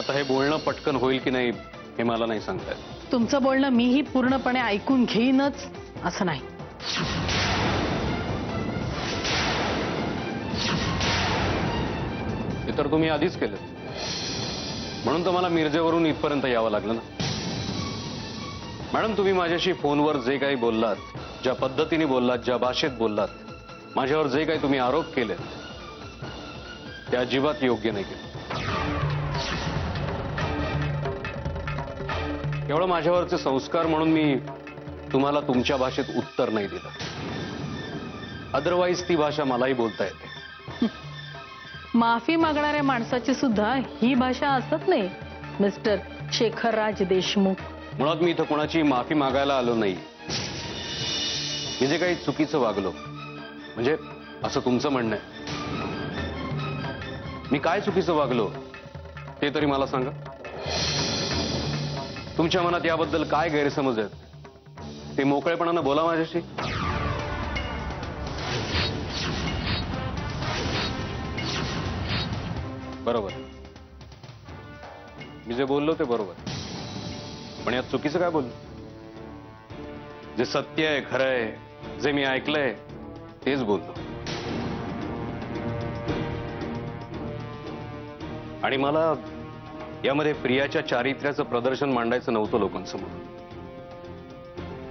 आता हे बोलणं पटकन होईल की नाही हे मला नाही सांगता येत. तुमचं बोलणं मीही पूर्णपणे ऐकून घेईनच असं नाही. हे तर तुम्ही आधीच केलं, म्हणून तर मला मिरजेवरून इथपर्यंत यावं लागलं ना. मॅडम, तुम्ही माझ्याशी फोनवर जे काही बोललात, ज्या पद्धतीने बोललात, ज्या भाषेत बोललात, माझ्यावर जे काही तुम्ही आरोप केले ते अजिबात योग्य नाही केले. केवळ माझ्यावरचे संस्कार म्हणून मी तुम्हाला तुमच्या भाषेत उत्तर नाही दिलं. अदरवाईज ती भाषा मलाही बोलता येते. माफी मागणाऱ्या माणसाची सुद्धा ही भाषा असत नाही मिस्टर शेखरराज देशमुख. मुळात मी इथं कोणाची माफी मागायला आलो नाही. मी जे काही चुकीचं वागलो, म्हणजे असं तुमचं म्हणणं आहे, मी काय चुकीचं वागलो ते तरी मला सांगा. तुमच्या मनात याबद्दल काय गैरसमज आहेत ते मोकळेपणानं बोला माझ्याशी. बरोबर, मी जे बोललो ते बरोबर, पण यात चुकीचं काय बोललो? जे सत्य आहे, खरं आहे, जे मी ऐकलंय तेच बोललो. आणि मला यामध्ये प्रियाच्या चारित्र्याचं प्रदर्शन मांडायचं नव्हतं लोकांसमोर,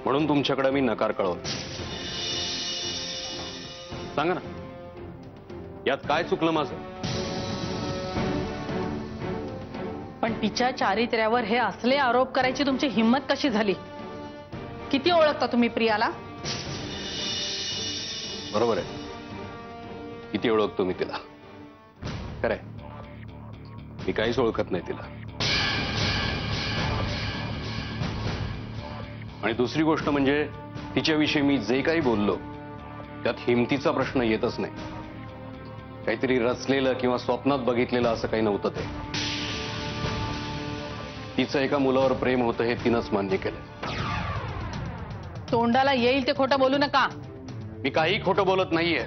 म्हणून तुमच्याकडे मी नकार कळवला. सांगा ना, यात काय चुकलं माझं? पण तिच्या चारित्र्यावर हे असले आरोप करायची तुमची हिंमत कशी झाली? किती ओळखता तुम्ही प्रियाला? बरोबर आहे, किती ओळखतो मी तिला. खरंय, मी काहीच ओळखत नाही तिला. आणि दुसरी गोष्ट म्हणजे तिच्याविषयी मी जे काही बोललो त्यात हिमतीचा प्रश्न येतच नाही. काहीतरी रचलेलं किंवा स्वप्नात बघितलेलं असं काही नव्हतं ते. तिचं एका मुलावर प्रेम होतं हे तिनंच मान्य केलं. तोंडाला येईल ते खोटं बोलू नका. मी काही खोटं बोलत नाहीये,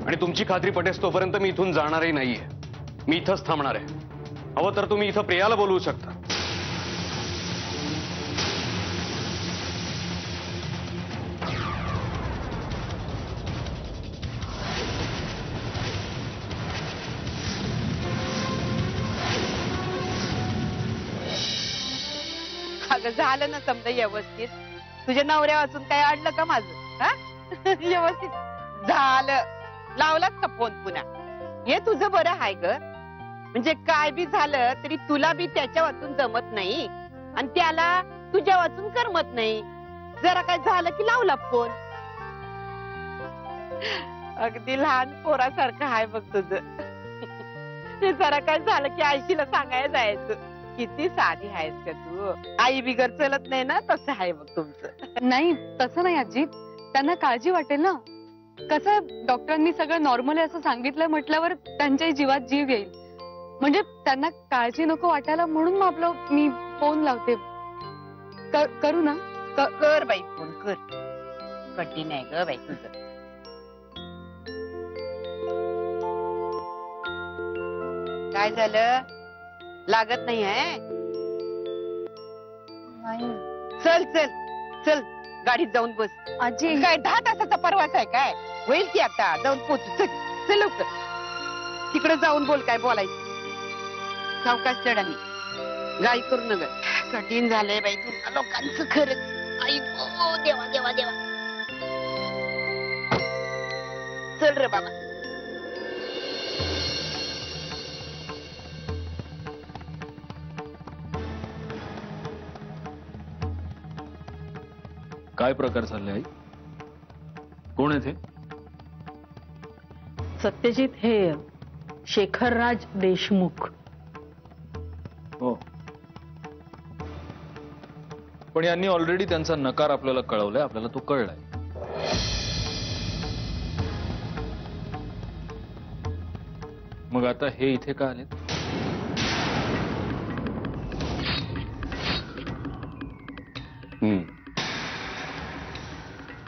आणि तुमची खात्री पटेस तोपर्यंत मी इथून जाणारही नाहीये. मी इथंच थांबणार आहे. हवं तर तुम्ही इथं प्रियाला बोलवू शकता. अगं झालं ना समजा व्यवस्थित. तुझ्या नवऱ्या वाचून काय अडलं का माझं? हा? व्यवस्थित झालं. लावलाच का फोन पुन्हा? हे तुझं बरं आहे ग. म्हणजे काय बी झालं तरी तुला बी त्याच्या वाचून जमत नाही आणि त्याला तुझ्या वाचून करमत नाही. जरा काय झालं की लावला फोन. अगदी लहान पोरासारखं आहे बघ तुझं. जरा काय झालं की आईशीला सांगायला जायचं. किती साधी आहेस का तू. आई बिगर चलत नाही ना, तसं आहे बघ तुमचं. नाही तसं नाही आजी, त्यांना काळजी वाटेल ना. कसं डॉक्टरांनी सगळं नॉर्मल आहे असं सांगितलं म्हटल्यावर त्यांच्याही जीवात जीव येईल. म्हणजे त्यांना काळजी नको वाटायला म्हणून मग आपलं मी फोन लावते. करू ना? कर बाई फोन कर. कठीण आहे ग बाई तुझं. काय झालं? लागत नाही आहे? चल चल चल, गाडीत जाऊन बस. आजी काय 10 तासाचा प्रवास आहे काय? होईल की आता जाऊन पोचू. चल चल लवकर. तिकडे जाऊन बोल काय बोलायचं. सावकाश चढ आणि गाई करू नका. कठीण झालंय बाई तुमच्या लोकांचं खरंच. आई ओ देवा देवा देवा. चल रे बाबा. काय प्रकार चालले आई? कोण आहे ते? सत्यजित, हे शेखरराज देशमुख. हो, पण यांनी ऑलरेडी त्यांचा नकार आपल्याला कळवलाय. आपल्याला तो कळलाय. मग आता हे इथे का आलेत?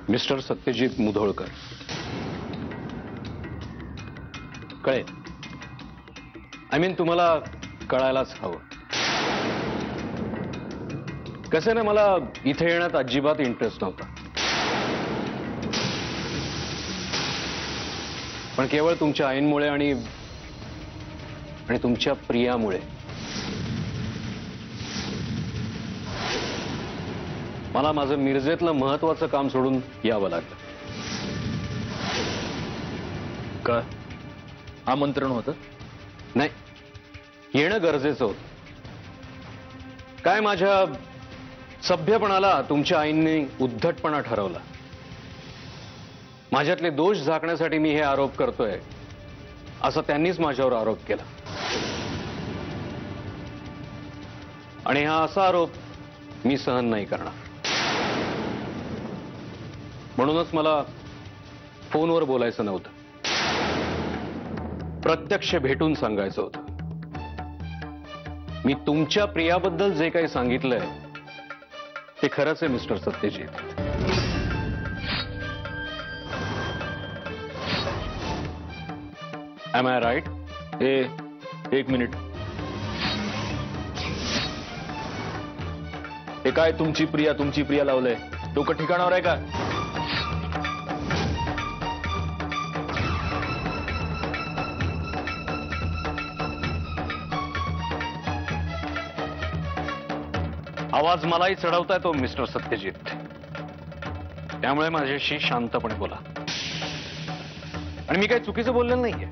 मिस्टर सत्यजित मुधोळकर. कळेल. आय मीन तुम्हाला कळायलाच हवं. कसं ना, मला इथे येण्यात अजिबात इंटरेस्ट नव्हता, पण केवळ तुमच्या आईंमुळे आणि तुमच्या प्रियामुळे मला माझं मिरजेतलं महत्वाचं काम सोडून यावं लागलं. का आमंत्रण होतं? नाही, येणं गरजेचं होतं. काय माझ्या सभ्यपणाला तुमच्या आईंनी उद्धटपणा ठरवला. माझ्यातले दोष झाकण्यासाठी मी हे आरोप करतोय असं त्यांनीच माझ्यावर आरोप केला. आणि हा असा आरोप मी सहन नाही करणार. म्हणूनच मला फोनवर बोलायचं नव्हतं, प्रत्यक्ष भेटून सांगायचं होतं. मी तुमच्या प्रियाबद्दल जे काही सांगितलंय ते खरंच आहे mister Satyajit. Am I right? एक मिनिट. हे काय तुमची प्रिया लावलंय? डोकं ठिकाणावर आहे का? आवाज मलाही चढवताय तो मिस्टर सत्यजित, त्यामुळे माझ्याशी शांतपणे बोला. आणि मी काही चुकीचं बोललेलं नाहीये.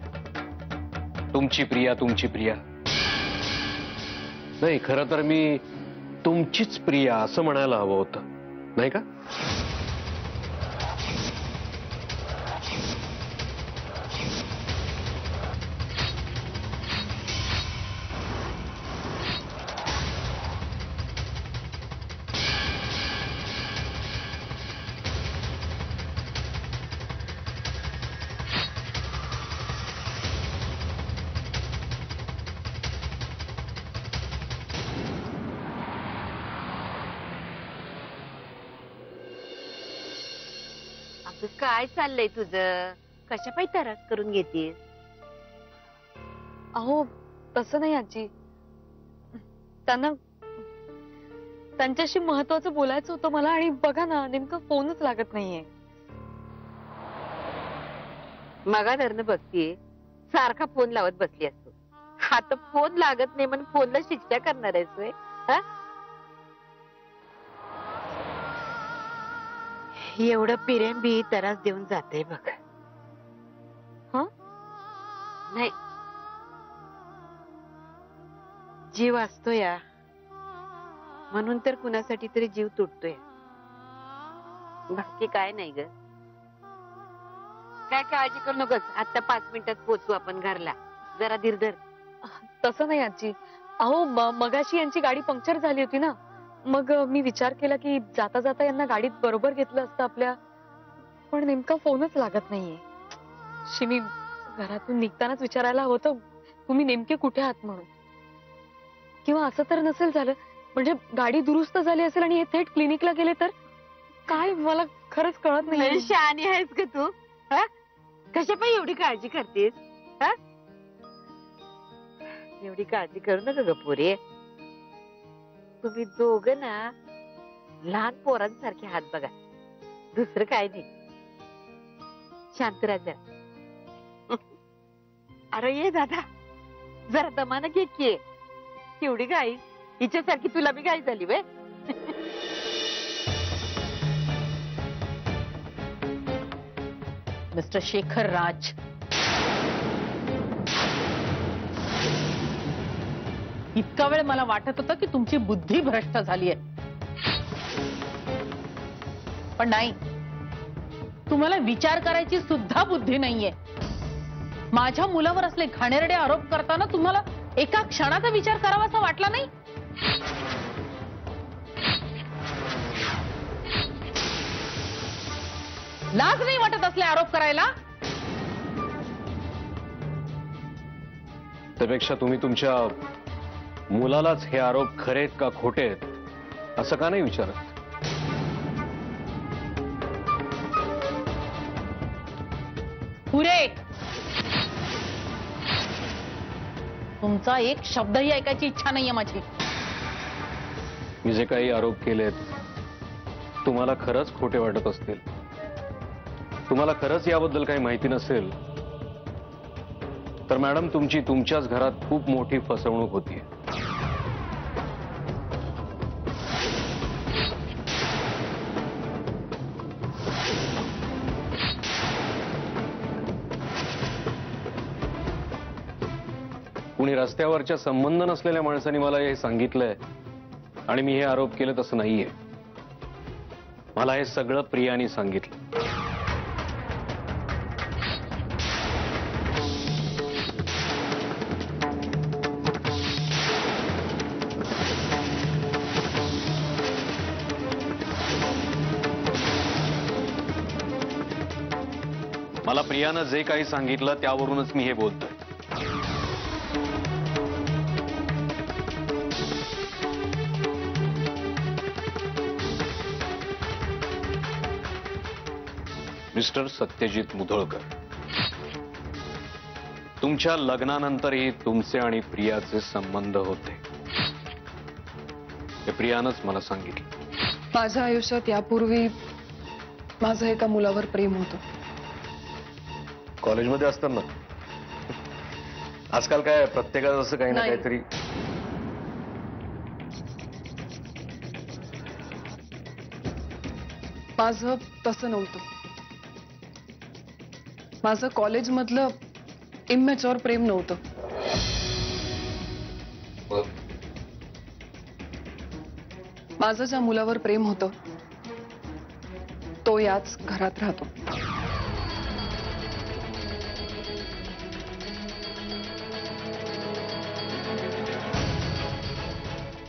तुमची प्रिया नाही, खरं तर मी तुमचीच प्रिया असं म्हणायला हवं होतं, नाही का? काय चाललंय तुझं? कशा पायी तरास करून घेतेस? अहो तसं नाही आजी, त्यांच्याशी महत्वाचं बोलायचं होतं मला, आणि बघा ना नेमकं फोनच लागत नाहीये. मगाधरनं बघतीये सारखा फोन लावत बसली असतो. आता फोन लागत नाही म्हणून फोनला शिक्षा करणार आहेस होय? हा? एवढं पिरेंबी तरास देऊन जाते बघ. हा? नाही, जीव असतो या म्हणून तर कुणासाठी तरी जीव तुटतोय. बाकी काय नाही ग. काय काळजी करू नकोस. आता 5 मिनिटात पोहोचू आपण घरला. जरा धीर धर. तसं नाही आजी. अहो मगाशी यांची गाडी पंक्चर झाली होती ना, मग मी विचार केला की जाता जाता यांना गाडीत बरोबर घेतलं असतं आपल्या, पण नेमका फोनच लागत नाहीये. शिमी घरातून निघतानाच विचारायला होतं तुम्ही नेमके कुठे आहात म्हणून. किंवा असं तर नसेल झालं, म्हणजे गाडी दुरुस्त झाली असेल आणि हे थेट क्लिनिकला गेले तर काय, मला खरंच कळत नाही. शहाणी आहेस का तू? कशा पायी एवढी काळजी करतेस? एवढी काळजी करू नका ग पोरे. तुम्ही दोघं ना लहान पोरांसारखे हात बघा, दुसरं काय नाही. शांत राजा. अरे ये दादा, जरा दमानं घे की. केवढी गाई, हिच्यासारखी तुला बी गाई झाली वे. मिस्टर शेखर राज, इतका वेळ मला वाटत होतं की तुमची बुद्धी भ्रष्ट झालीये, पण नाही. तुम्हाला विचार करायची सुद्धा बुद्धी नाहीये. माझ्या मुलावर असले घाणेरडे आरोप करताना तुम्हाला एका क्षणाचा विचार करावासा वाटला नाही? लाज नाही वाटत असले आरोप करायला? त्यापेक्षा तुम्ही तुमच्या मुलालाच हे आरोप खरेत का खोटे आहेत असं का नाही विचारत? पुरे तुमचा एक शब्दही ऐकायची इच्छा नाहीये माझी. मी जे काही आरोप केलेत तुम्हाला खरंच खोटे वाटत असतील, तुम्हाला खरंच याबद्दल काही माहिती नसेल, तर मॅडम तुमची तुमच्याच घरात खूप मोठी फसवणूक होतीये. कुणी रस्त्यावरच्या संबंध नसलेल्या माणसाने मला हे सांगितलंय आणि मी हे आरोप केले तसं नाहीये. मला हे सगळं प्रियाने सांगितलं. मला प्रियानं जे काही सांगितलं त्यावरूनच मी हे बोलतोय. मिस्टर सत्यजित मुधोळकर, तुमच्या लग्नानंतरही तुमचे आणि प्रियाचे संबंध होते. हे प्रियानंच मला सांगितलं. माझ्या आयुष्यात यापूर्वी माझं एका मुलावर प्रेम होतं. कॉलेजमध्ये असताना आजकाल काय प्रत्येकाचं असं काही ना नाही. काहीतरी. माझं तसं नव्हतं. माझं कॉलेजमधलं इमॅच्युअर प्रेम नव्हतं. माझं ज्या मुलावर प्रेम होतं तो याच घरात राहतो.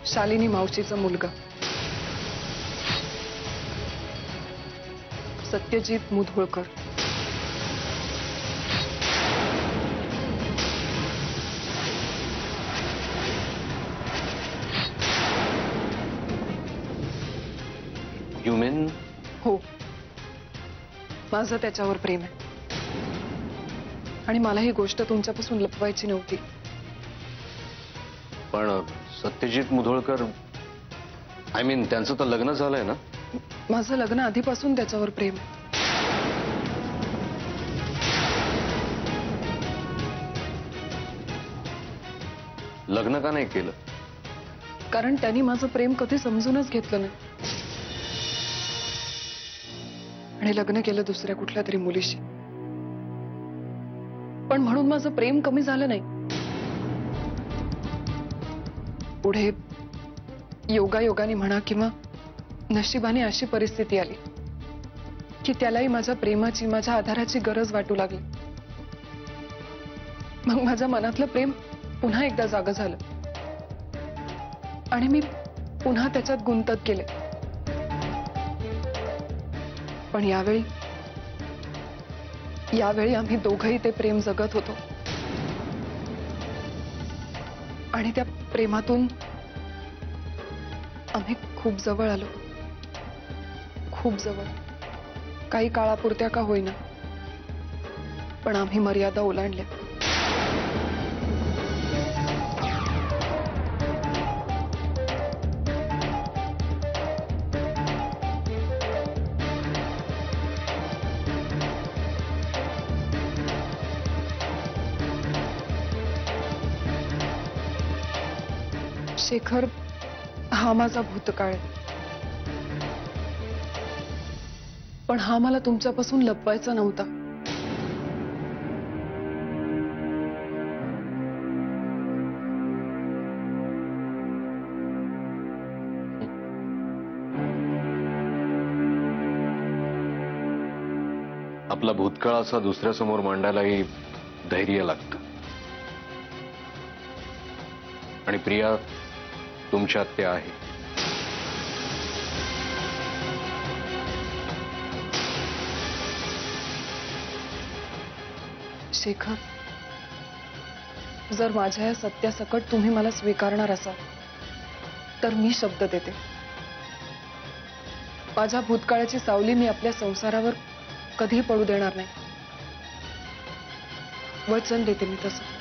शालिनी मावशीचा मुलगा सत्यजित मुधोळकर. यू मीन? हो, माझं त्याच्यावर प्रेम आहे आणि मला ही गोष्ट तुमच्यापासून लपवायची नव्हती. पण सत्यजित मुधोळकर, आय मीन त्यांचं तर लग्न झालंय ना? माझं लग्न आधीपासून त्याच्यावर प्रेम आहे. लग्न का नाही केलं? कारण त्यांनी माझं प्रेम कधी समजूनच घेतलं नाही आणि लग्न केलं दुसऱ्या कुठल्या तरी मुलीशी. पण म्हणून माझं प्रेम कमी झालं नाही. पुढे योगायोगाने म्हणा किंवा नशिबाने अशी परिस्थिती आली की त्यालाही माझ्या प्रेमाची, माझ्या आधाराची गरज वाटू लागली. मग माझ्या मनातलं प्रेम पुन्हा एकदा जागं झालं आणि मी पुन्हा त्याच्यात गुंतत गेले. पण यावेळी आम्ही दोघंही ते प्रेम जगत होतो आणि त्या प्रेमातून आम्ही खूप जवळ आलो. खूप जवळ. काही काळापुरत्या का होईना, पण आम्ही मर्यादा ओलांडल्या. शेखर हा माझा भूतकाळ आहे, पण हा मला तुमच्यापासून लपवायचा नव्हता. आपला भूतकाळ असा दुसऱ्यासमोर मांडायलाही धैर्य लागतं. आणि प्रिया तुमच्यात ते आहे. शेखर, जर माझ्या या सत्यासकट तुम्ही मला स्वीकारणार असाल तर मी शब्द देते, माझ्या भूतकाळाची सावली मी आपल्या संसारावर कधी पडू देणार नाही. वचन देते मी तसं.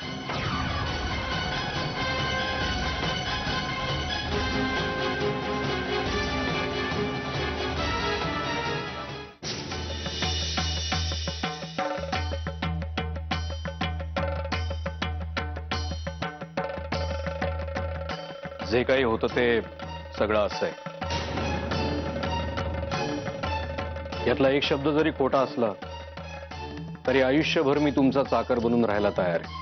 जे काही होतं ते सगळं असं आहे. यातला एक शब्द जरी खोटा असला तरी आयुष्यभर मी तुमचा चाकर बनून राहायला तयार आहे.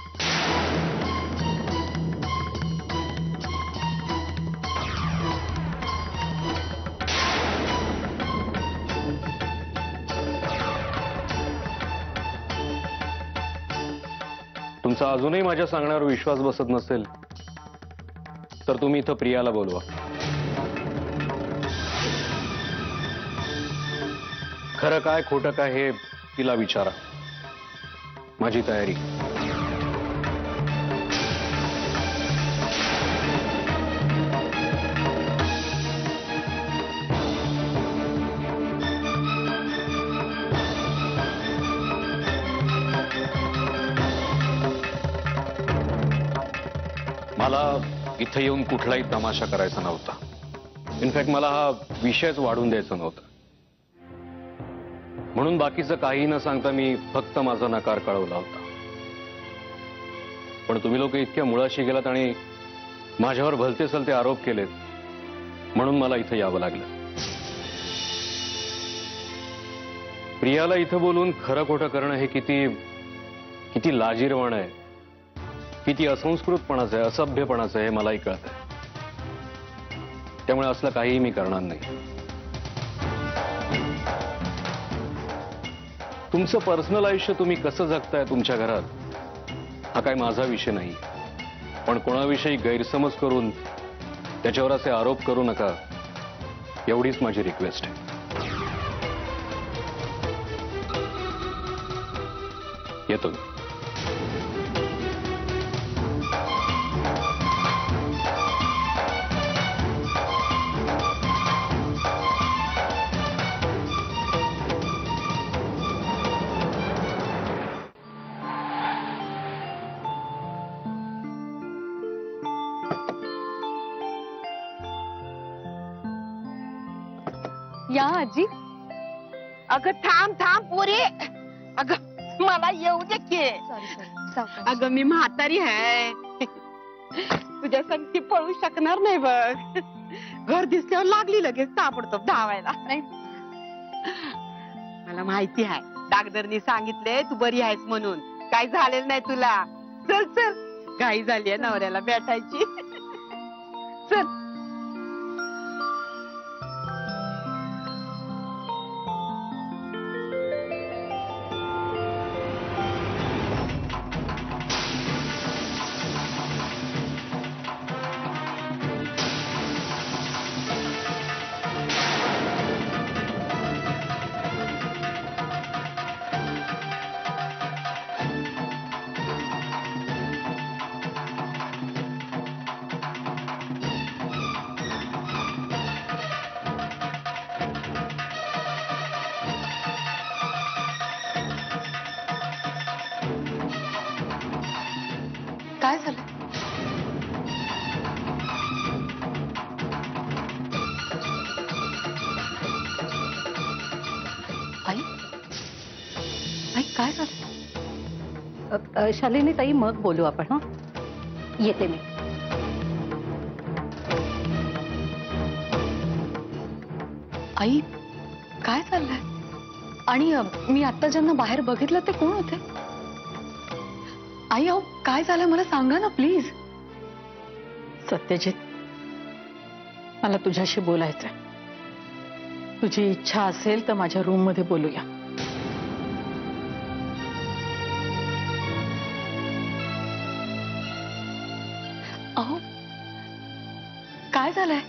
तुमचा अजूनही माझ्या सांगण्यावर विश्वास बसत नसेल तर तुम्ही इथं प्रियाला बोलवा. खरं काय खोटं काय हे तिला विचारा. माझी तयारी. मला इथं येऊन कुठलाही तमाशा करायचा नव्हता. इनफॅक्ट मला हा विषयच वाढून द्यायचा नव्हता. म्हणून बाकीचं काही न सांगता मी फक्त माझा नकार कळवला होता. पण तुम्ही लोक इतक्या मुळाशी गेलात आणि माझ्यावर भलते सलते आरोप केलेत म्हणून मला इथं यावं लागलं. प्रियाला इथं बोलून खरं खोटं करणं हे किती लाजिरवाण आहे, किती असंस्कृतपणाचं आहे, असभ्यपणाचं आहे हे मलाही कळत आहे. त्यामुळे असलं काहीही मी करणार नाही. तुमचं पर्सनल आयुष्य तुम्ही कसं जगताय तुमच्या घरात हा काय माझा विषय नाही. पण कोणाविषयी गैरसमज करून त्याच्यावर असे आरोप करू नका एवढीच माझी रिक्वेस्ट आहे. येतो मी. या आजी. अगं थांब थांब पोरे. अगं मला येऊ दे की. अगं मी म्हातारी आहे. तुझ्या संगती पळू शकणार नाही बघ. घर दिसल्यावर लागली लगेच ताबडतोब धावायला. नाही. मला माहिती आहे डॉक्टरनी सांगितले तू बरी आहेस म्हणून. काय झालेलं नाही तुला. चल चल घाई झालीये नवऱ्याला भेटायची. चल. काय झालं? आई आई काय झालं? शालिनी ताई मग बोलू आपण. हा येते मी. आई काय चाललंय? आणि मी आता ज्यांना बाहेर बघितलं ते कोण होते? आई अहो काय झालं मला सांगा ना प्लीज. सत्यजित मला तुझ्याशी बोलायचंय. तुझी इच्छा असेल तर माझ्या रूम मध्ये बोलूया. अहो काय झालंय?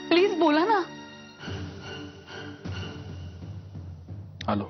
प्लीज बोला ना. आलो.